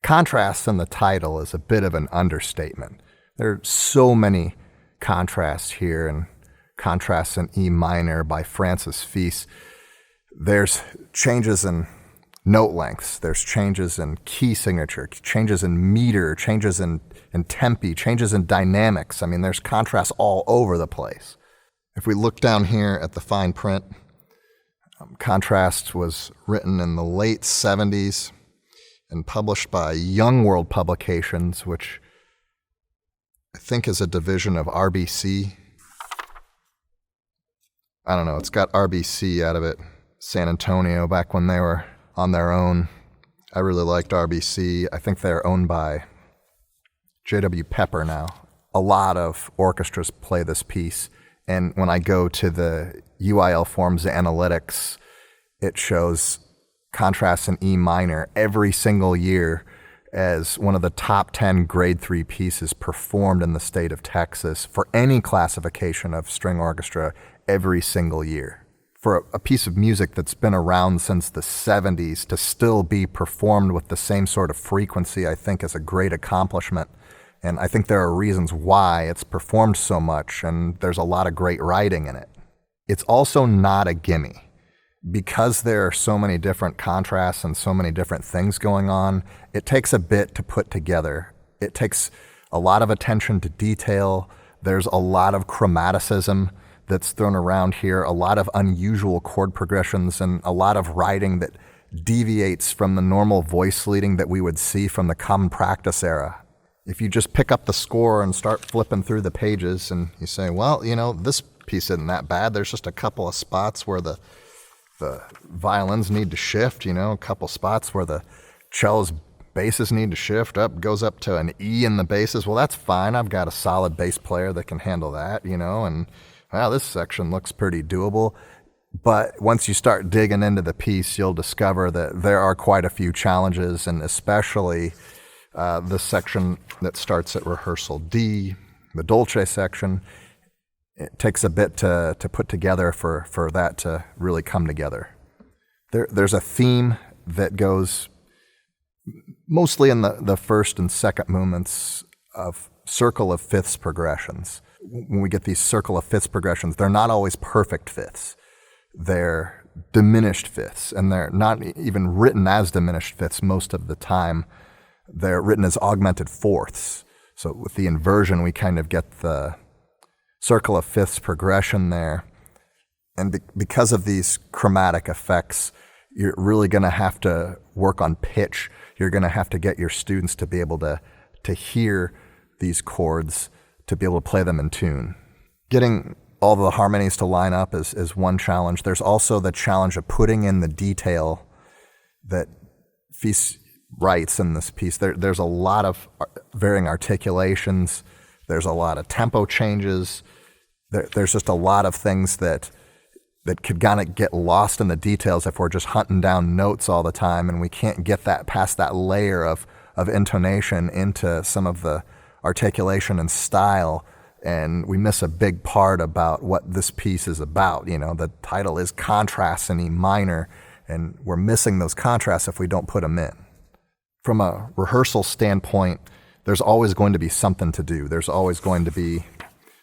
Contrast in the title is a bit of an understatement. There are so many contrasts here, and contrasts in E minor by Francis Feast. There's changes in note lengths, there's changes in key signature, changes in meter, changes in tempi, changes in dynamics. I mean, there's contrasts all over the place. If we look down here at the fine print, contrast was written in the late 70s and published by Young World Publications, which I think is a division of RBC. I don't know, it's got RBC out of it. San Antonio, back when they were on their own. I really liked RBC. I think they're owned by J.W. Pepper now. A lot of orchestras play this piece, and when I go to the UIL Forms Analytics, it shows contrasts in E minor every single year as one of the top 10 grade 3 pieces performed in the state of Texas for any classification of string orchestra every single year. For a piece of music that's been around since the 70s to still be performed with the same sort of frequency, I think is a great accomplishment. And I think there are reasons why it's performed so much, and there's a lot of great writing in it. It's also not a gimme. Because there are so many different contrasts and so many different things going on, it takes a bit to put together. It takes a lot of attention to detail. There's a lot of chromaticism that's thrown around here, a lot of unusual chord progressions, and a lot of writing that deviates from the normal voice leading that we would see from the common practice era. If you just pick up the score and start flipping through the pages and you say, well, this piece isn't that bad. There's just a couple of spots where the violins need to shift, a couple spots where the cello's basses need to shift, goes up to an E in the basses. Well, that's fine. I've got a solid bass player that can handle that, and wow, this section looks pretty doable. But once you start digging into the piece, you'll discover that there are quite a few challenges, and especially this section that starts at rehearsal D, the Dolce section. It takes a bit to put together for that to really come together. There's a theme that goes mostly in the first and second movements of circle of fifths progressions. When we get these circle of fifths progressions, they're not always perfect fifths. They're diminished fifths, and they're not even written as diminished fifths most of the time. They're written as augmented fourths. So with the inversion, we kind of get the circle of fifths progression there. And because of these chromatic effects, you're really going to have to work on pitch. You're going to have to get your students to be able to hear these chords, to be able to play them in tune. Getting all the harmonies to line up is one challenge. There's also the challenge of putting in the detail that Feast writes in this piece. There's a lot of varying articulations. There's a lot of tempo changes. There's just a lot of things that could kind of get lost in the details if we're just hunting down notes all the time, and we can't get that past that layer of intonation into some of the articulation and style, and we miss a big part about what this piece is about. The title is Contrasts in E minor, and we're missing those contrasts if we don't put them in. From a rehearsal standpoint, there's always going to be something to do. There's always going to be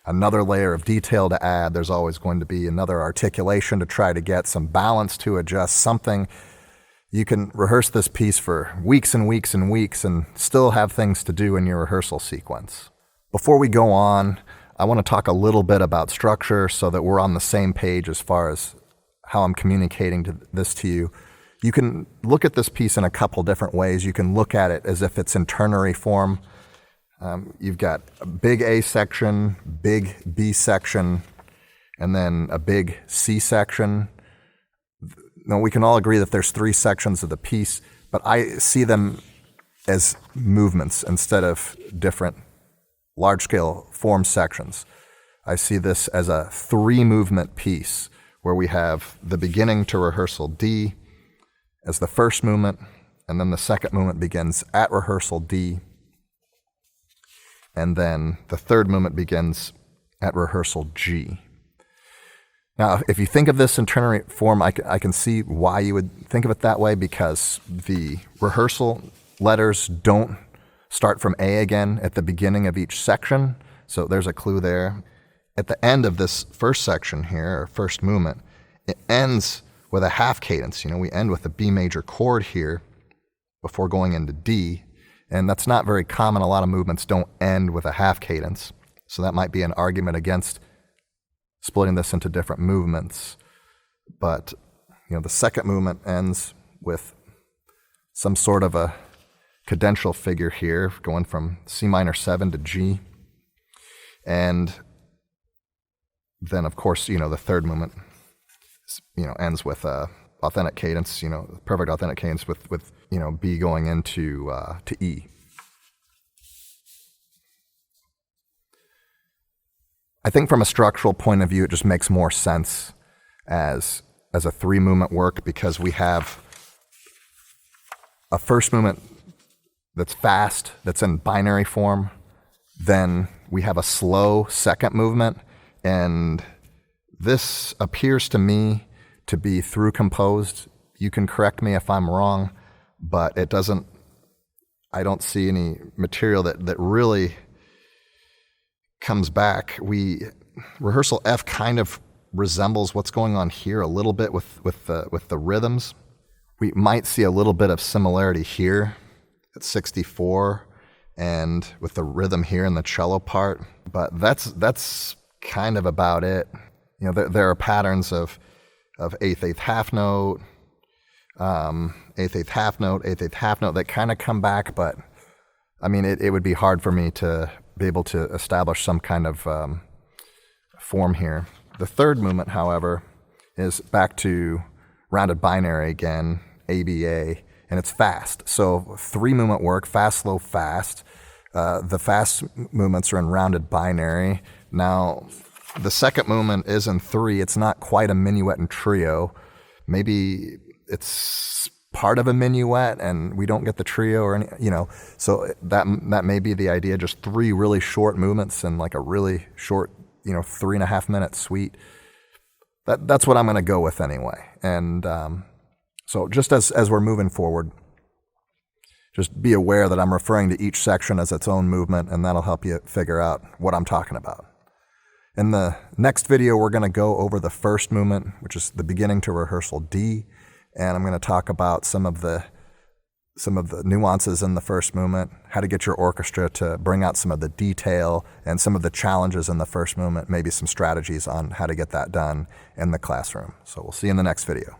another layer of detail to add. There's always going to be another articulation to try to get, some balance to adjust, something. You can rehearse this piece for weeks and weeks and weeks and still have things to do in your rehearsal sequence. Before we go on, I want to talk a little bit about structure so that we're on the same page as far as how I'm communicating this to you. You can look at this piece in a couple different ways. You can look at it as if it's in ternary form. You've got a big A section, big B section, and then a big C section. Now, we can all agree that there's three sections of the piece, but I see them as movements instead of different large-scale form sections. I see this as a three-movement piece where we have the beginning to rehearsal D as the first movement, and then the second movement begins at rehearsal D, and then the third movement begins at rehearsal G. Now, if you think of this in ternary form, I can see why you would think of it that way, because the rehearsal letters don't start from A again at the beginning of each section. So there's a clue there. At the end of this first section here, or first movement, it ends with a half cadence. We end with a B major chord here before going into D, and that's not very common. A lot of movements don't end with a half cadence. So that might be an argument against splitting this into different movements. But the second movement ends with some sort of a cadential figure here, going from C minor 7 to G. And then, of course, the third movement, ends with authentic cadence, perfect authentic cadence with B going into to E. I think from a structural point of view, it just makes more sense as a three movement work, because we have a first movement that's fast, that's in binary form. Then we have a slow second movement, and this appears to me to be through composed. You can correct me if I'm wrong, but I don't see any material that really comes back. Rehearsal F kind of resembles what's going on here a little bit with the rhythms. We might see a little bit of similarity here at 64 and with the rhythm here in the cello part, but that's kind of about it. There are patterns of eighth half note, eighth half note, eighth half note that kind of come back, but I mean it would be hard for me to be able to establish some kind of form here. The third movement, however, is back to rounded binary again, ABA, and it's fast. So three movement work, fast, slow, fast. The fast movements are in rounded binary. Now, the second movement is in three. It's not quite a minuet and trio. Maybe it's part of a minuet and we don't get the trio or any, so that may be the idea, just three really short movements and like a really short, 3.5 minute suite. That's what I'm going to go with anyway. And so just as we're moving forward, just be aware that I'm referring to each section as its own movement, and that'll help you figure out what I'm talking about. In the next video, we're going to go over the first movement, which is the beginning to rehearsal D, and I'm going to talk about some of the nuances in the first movement, how to get your orchestra to bring out some of the detail and some of the challenges in the first movement, maybe some strategies on how to get that done in the classroom. So we'll see you in the next video.